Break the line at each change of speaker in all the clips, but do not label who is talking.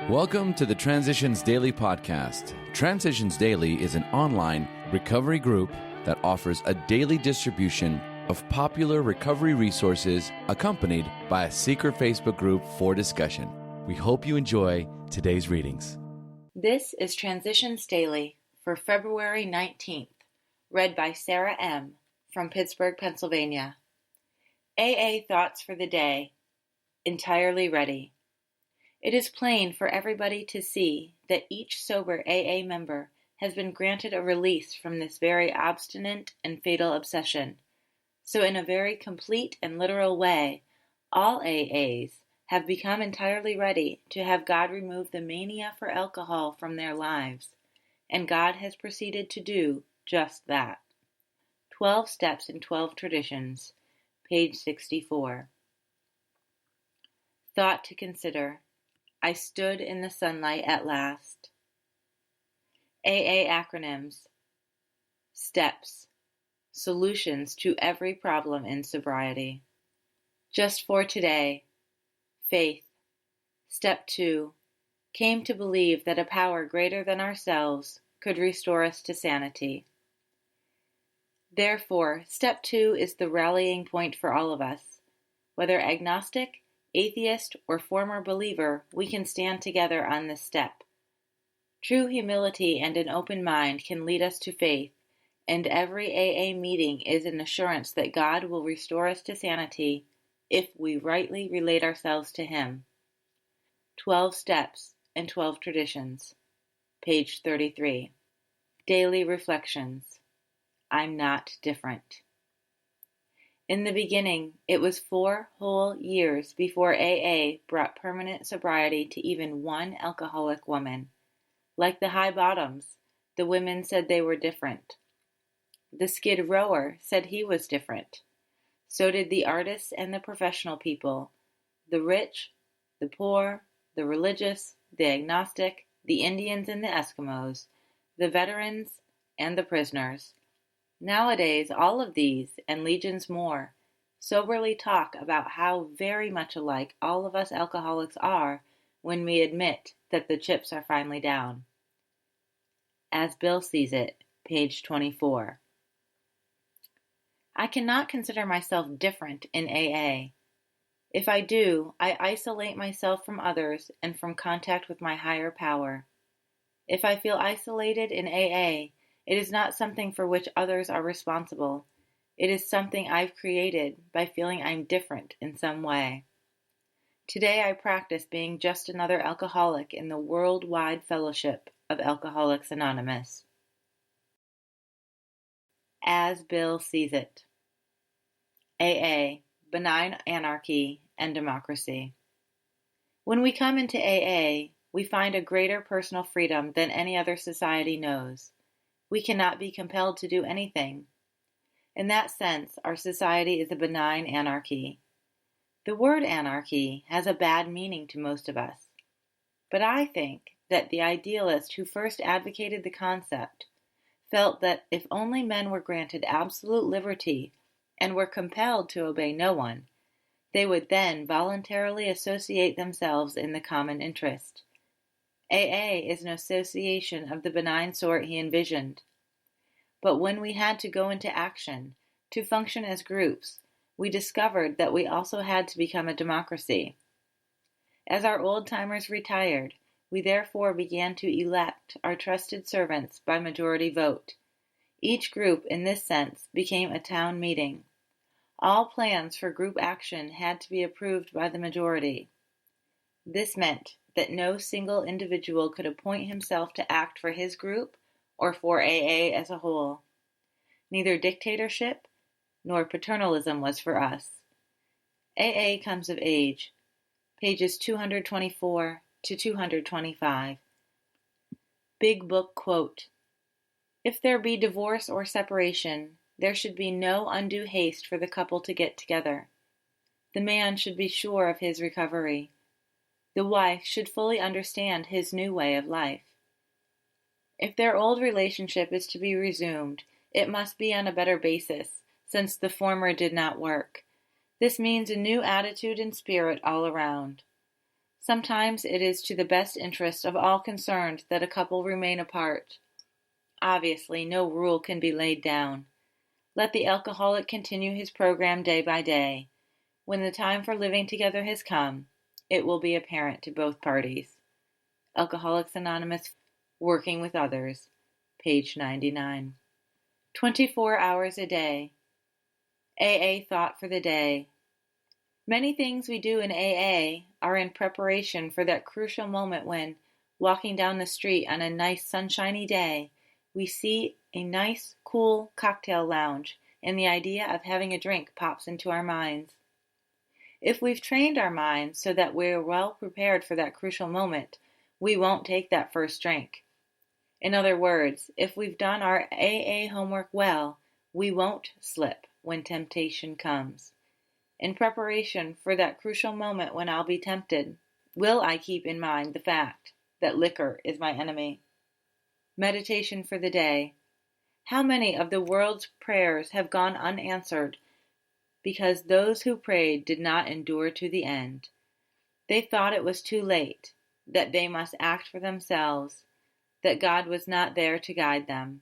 Welcome to the Transitions Daily podcast. Transitions Daily is an online recovery group that offers a daily distribution of popular recovery resources accompanied by a secret Facebook group for discussion. We hope you enjoy today's readings.
This is Transitions Daily for February 19th, read by Sarah M. from Pittsburgh, Pennsylvania. AA Thoughts for the Day. Entirely ready. It is plain for everybody to see that each sober AA member has been granted a release from this very obstinate and fatal obsession. So in a very complete and literal way, all AAs have become entirely ready to have God remove the mania for alcohol from their lives, and God has proceeded to do just that. 12 Steps and 12 Traditions, page 64. Thought to consider. I stood in the sunlight at last. AA acronyms. Steps. Solutions to every problem in sobriety. Just for today. Faith. Step 2. Came to believe that a power greater than ourselves could restore us to sanity. Therefore, step 2 is the rallying point for all of us. Whether agnostic, atheist, or former believer, we can stand together on this step. True humility and an open mind can lead us to faith, and every AA meeting is an assurance that God will restore us to sanity if we rightly relate ourselves to Him. 12 Steps and 12 Traditions, page 33. Daily Reflections. I'm not different. In the beginning, it was 4 whole years before AA brought permanent sobriety to even one alcoholic woman. Like the High Bottoms, the women said they were different. The Skid Rower said he was different. So did the artists and the professional people, the rich, the poor, the religious, the agnostic, the Indians and the Eskimos, the veterans and the prisoners. Nowadays, all of these, and legions more, soberly talk about how very much alike all of us alcoholics are when we admit that the chips are finally down. As Bill sees it, page 24. I cannot consider myself different in AA. If I do, I isolate myself from others and from contact with my higher power. If I feel isolated in AA, it is not something for which others are responsible. It is something I've created by feeling I'm different in some way. Today I practice being just another alcoholic in the worldwide fellowship of Alcoholics Anonymous. As Bill sees it. AA, benign anarchy and democracy. When we come into AA, we find a greater personal freedom than any other society knows. We cannot be compelled to do anything. In that sense, our society is a benign anarchy. The word anarchy has a bad meaning to most of us. But I think that the idealist who first advocated the concept felt that if only men were granted absolute liberty and were compelled to obey no one, they would then voluntarily associate themselves in the common interest. AA is an association of the benign sort he envisioned. But when we had to go into action, to function as groups, we discovered that we also had to become a democracy. As our old-timers retired, we therefore began to elect our trusted servants by majority vote. Each group, in this sense, became a town meeting. All plans for group action had to be approved by the majority. This meant that no single individual could appoint himself to act for his group or for AA as a whole. Neither dictatorship nor paternalism was for us. AA comes of age, pages 224 to 225. Big Book quote, If there be divorce or separation, there should be no undue haste for the couple to get together. The man should be sure of his recovery. The wife should fully understand his new way of life. If their old relationship is to be resumed, it must be on a better basis, since the former did not work. This means a new attitude and spirit all around. Sometimes it is to the best interest of all concerned that a couple remain apart. Obviously, no rule can be laid down. Let the alcoholic continue his program day by day. When the time for living together has come, it will be apparent to both parties. Alcoholics Anonymous, Working with Others, page 99. 24 hours a day. AA thought for the day. Many things we do in AA are in preparation for that crucial moment when, walking down the street on a nice sunshiny day, we see a nice, cool cocktail lounge, and the idea of having a drink pops into our minds. If we've trained our minds so that we're well prepared for that crucial moment, we won't take that first drink. In other words, if we've done our AA homework well, we won't slip when temptation comes. In preparation for that crucial moment when I'll be tempted, will I keep in mind the fact that liquor is my enemy? Meditation for the day. How many of the world's prayers have gone unanswered because those who prayed did not endure to the end? They thought it was too late, that they must act for themselves, that God was not there to guide them.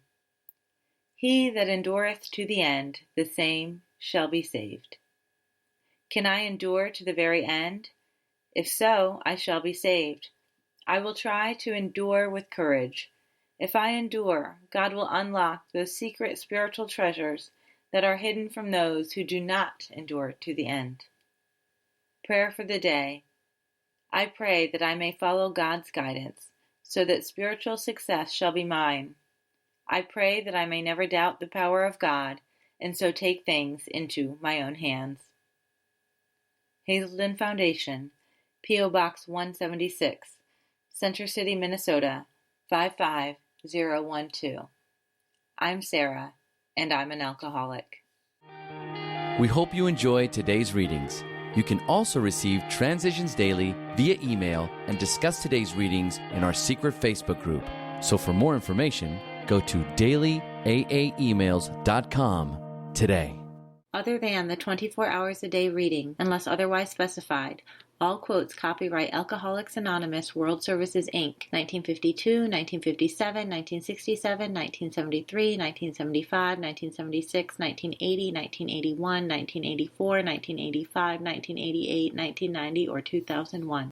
He that endureth to the end, the same shall be saved. Can I endure to the very end? If so, I shall be saved. I will try to endure with courage. If I endure, God will unlock those secret spiritual treasures that are hidden from those who do not endure to the end. Prayer for the day. I pray that I may follow God's guidance, so that spiritual success shall be mine. I pray that I may never doubt the power of God, and so take things into my own hands. Hazelden Foundation, P.O. Box 176, Center City, Minnesota, 55012. I'm Sarah, and I'm an alcoholic.
We hope you enjoyed today's readings. You can also receive Transitions Daily via email and discuss today's readings in our secret Facebook group. So for more information, go to dailyaaemails.com today.
Other than the 24 hours a day reading, unless otherwise specified, all quotes copyright Alcoholics Anonymous World Services, Inc., 1952, 1957, 1967, 1973, 1975, 1976, 1980, 1981, 1984, 1985, 1988, 1990, or 2001.